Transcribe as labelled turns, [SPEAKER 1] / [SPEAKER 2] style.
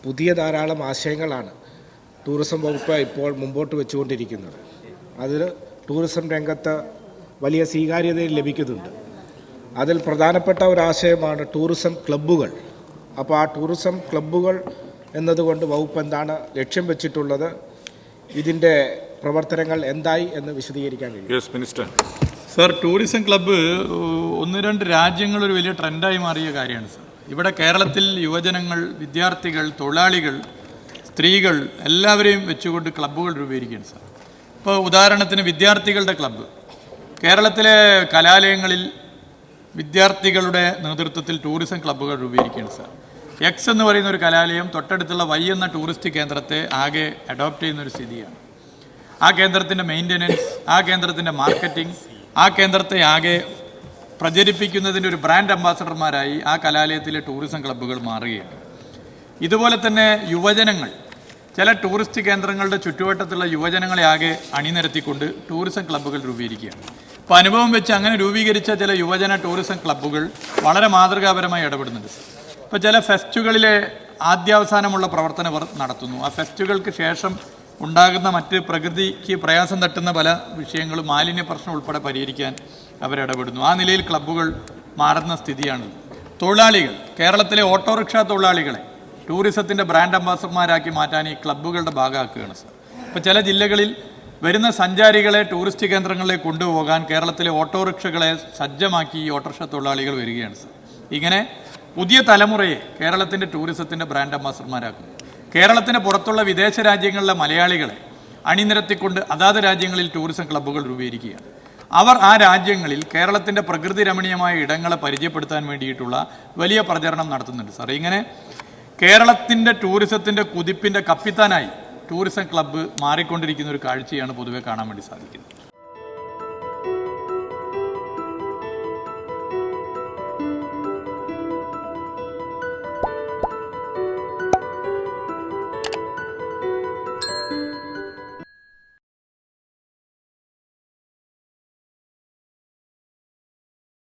[SPEAKER 1] പുതിയ ധാരാളം ആശയങ്ങളാണ് ടൂറിസം വകുപ്പ് ഇപ്പോൾ മുമ്പോട്ട് വെച്ചുകൊണ്ടിരിക്കുന്നത്. അതിൽ ടൂറിസം രംഗത്ത് വലിയ സ്വീകാര്യത ലഭിക്കുന്നുണ്ട്. അതിൽ പ്രധാനപ്പെട്ട ഒരാശയമാണ് ടൂറിസം ക്ലബ്ബുകൾ. അപ്പോൾ ആ ടൂറിസം ക്ലബ്ബുകൾ എന്നതുകൊണ്ട് വകുപ്പ് എന്താണ് ലക്ഷ്യം വെച്ചിട്ടുള്ളത്, ഇതിൻ്റെ പ്രവർത്തനങ്ങൾ എന്തായി എന്ന് വിശദീകരിക്കാൻ കഴിയും?
[SPEAKER 2] സർ, ടൂറിസം ക്ലബ്ബ് 1-2 രാജ്യങ്ങളൊരു വലിയ ട്രെൻഡായി മാറിയ കാര്യമാണ് സർ. ഇവിടെ കേരളത്തിൽ യുവജനങ്ങൾ, വിദ്യാർത്ഥികൾ, തൊഴിലാളികൾ, സ്ത്രീകൾ എല്ലാവരെയും വെച്ചുകൊണ്ട് ക്ലബ്ബുകൾ രൂപീകരിക്കുകയാണ് സർ. ഇപ്പോൾ ഉദാഹരണത്തിന് വിദ്യാർത്ഥികളുടെ ക്ലബ്ബ്. കേരളത്തിലെ കലാലയങ്ങളിൽ വിദ്യാർത്ഥികളുടെ നേതൃത്വത്തിൽ ടൂറിസം ക്ലബ്ബുകൾ രൂപീകരിക്കുകയാണ് സർ. എക്സ് എന്ന് പറയുന്ന ഒരു കലാലയം തൊട്ടടുത്തുള്ള വൈ എന്ന ടൂറിസ്റ്റ് കേന്ദ്രത്തെ ആകെ അഡോപ്റ്റ് ചെയ്യുന്നൊരു സ്ഥിതിയാണ്. ആ കേന്ദ്രത്തിൻ്റെ മെയിൻ്റനൻസ്, ആ കേന്ദ്രത്തിൻ്റെ മാർക്കറ്റിംഗ്, ആ കേന്ദ്രത്തെ ആകെ പ്രചരിപ്പിക്കുന്നതിൻ്റെ ഒരു ബ്രാൻഡ് അംബാസഡർമാരായി ആ കലാലയത്തിലെ ടൂറിസം ക്ലബ്ബുകൾ മാറുകയാണ്. ഇതുപോലെ തന്നെ യുവജനങ്ങൾ, ചില ടൂറിസ്റ്റ് കേന്ദ്രങ്ങളുടെ ചുറ്റുവട്ടത്തുള്ള യുവജനങ്ങളെ ആകെ അണിനിരത്തിക്കൊണ്ട് ടൂറിസം ക്ലബ്ബുകൾ രൂപീകരിക്കുകയാണ്. അപ്പോൾ അനുഭവം വെച്ച് അങ്ങനെ രൂപീകരിച്ച ചില യുവജന ടൂറിസം ക്ലബ്ബുകൾ വളരെ മാതൃകാപരമായി ഇടപെടുന്നുണ്ട്. ഇപ്പോൾ ചില ഫെസ്റ്റുകളിലെ ആദ്യാവസാനമുള്ള പ്രവർത്തനം നടത്തുന്നു. ആ ഫെസ്റ്റുകൾക്ക് ശേഷം ഉണ്ടാകുന്ന മറ്റ് പ്രകൃതിക്ക് പ്രയാസം തട്ടുന്ന പല വിഷയങ്ങളും, മാലിന്യ പ്രശ്നം ഉൾപ്പെടെ പരിഹരിക്കാൻ അവരിടപെടുന്നു. ആ നിലയിൽ ക്ലബ്ബുകൾ മാറുന്ന സ്ഥിതിയാണ്. തൊഴിലാളികൾ, കേരളത്തിലെ ഓട്ടോറിക്ഷ തൊഴിലാളികളെ ടൂറിസത്തിൻ്റെ ബ്രാൻഡ് അംബാസഡർമാരാക്കി മാറ്റാൻ ഈ ക്ലബ്ബുകളുടെ ഭാഗമാക്കുകയാണ് സർ. ഇപ്പോൾ ചില ജില്ലകളിൽ വരുന്ന സഞ്ചാരികളെ ടൂറിസ്റ്റ് കേന്ദ്രങ്ങളിലേക്ക് കൊണ്ടുപോകാൻ കേരളത്തിലെ ഓട്ടോറിക്ഷകളെ സജ്ജമാക്കി ഈ ഓട്ടോറിക്ഷ തൊഴിലാളികൾ വരികയാണ് സർ. ഇങ്ങനെ പുതിയ തലമുറയെ കേരളത്തിൻ്റെ ടൂറിസത്തിൻ്റെ ബ്രാൻഡ് അംബാസഡർമാരാക്കുന്നു. കേരളത്തിന് പുറത്തുള്ള വിദേശ രാജ്യങ്ങളിലെ മലയാളികളെ അണിനിരത്തിക്കൊണ്ട് അതാത് രാജ്യങ്ങളിൽ ടൂറിസം ക്ലബ്ബുകൾ രൂപീകരിക്കുകയാണ്. അവർ ആ രാജ്യങ്ങളിൽ കേരളത്തിൻ്റെ പ്രകൃതി രമണീയമായ ഇടങ്ങളെ പരിചയപ്പെടുത്താൻ വേണ്ടിയിട്ടുള്ള വലിയ പ്രചരണം നടത്തുന്നുണ്ട് സാർ. ഇങ്ങനെ കേരളത്തിൻ്റെ ടൂറിസത്തിൻ്റെ കുതിപ്പിൻ്റെ കപ്പിത്താനായി ടൂറിസം ക്ലബ്ബ് മാറിക്കൊണ്ടിരിക്കുന്ന ഒരു കാഴ്ചയാണ് പൊതുവെ കാണാൻ വേണ്ടി സാധിക്കുന്നത്.